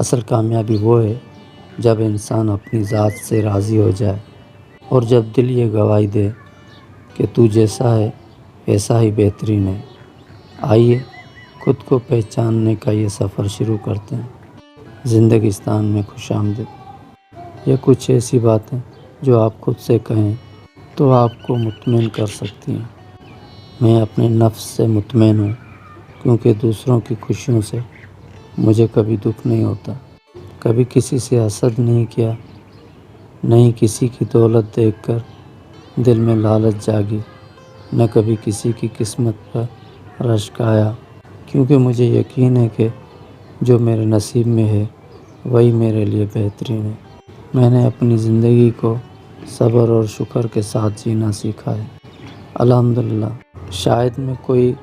اصل کامیابی وہ ہے جب انسان اپنی ذات سے راضی ہو جائے اور جب دل یہ گواہی دے کہ تو جیسا ہے ویسا ہی بہترین ہے۔ آئیے خود کو پہچاننے کا یہ سفر شروع کرتے ہیں۔ زندگستان میں خوش آمدید۔ یہ کچھ ایسی باتیں جو آپ خود سے کہیں تو آپ کو مطمئن کر سکتی ہیں۔ میں اپنے نفس سے مطمئن ہوں کیونکہ دوسروں کی خوشیوں سے مجھے کبھی دکھ نہیں ہوتا، کبھی کسی سے حسد نہیں کیا، نہیں کسی کی دولت دیکھ کر دل میں لالچ جاگی، نہ کبھی کسی کی قسمت پر رشک آیا، کیونکہ مجھے یقین ہے کہ جو میرے نصیب میں ہے وہی میرے لیے بہترین ہے۔ میں نے اپنی زندگی کو صبر اور شکر کے ساتھ جینا سیکھا ہے، الحمدللہ۔ شاید میں کوئی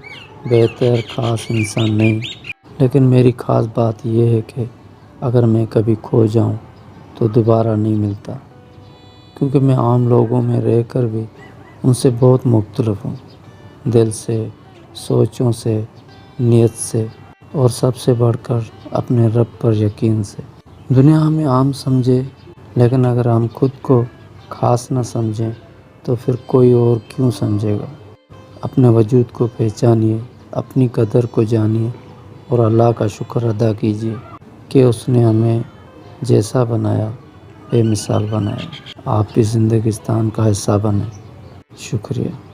بہتر خاص انسان نہیں، لیکن میری خاص بات یہ ہے کہ اگر میں کبھی کھو جاؤں تو دوبارہ نہیں ملتا، کیونکہ میں عام لوگوں میں رہ کر بھی ان سے بہت مختلف ہوں، دل سے، سوچوں سے، نیت سے، اور سب سے بڑھ کر اپنے رب پر یقین سے۔ دنیا ہمیں عام سمجھے، لیکن اگر ہم خود کو خاص نہ سمجھیں تو پھر کوئی اور کیوں سمجھے گا؟ اپنے وجود کو پہچانیے، اپنی قدر کو جانیے اور اللہ کا شکر ادا کیجیے کہ اس نے ہمیں جیسا بنایا بے مثال بنایا۔ آپ بھی زندگستان کا حصہ بنیں۔ شکریہ۔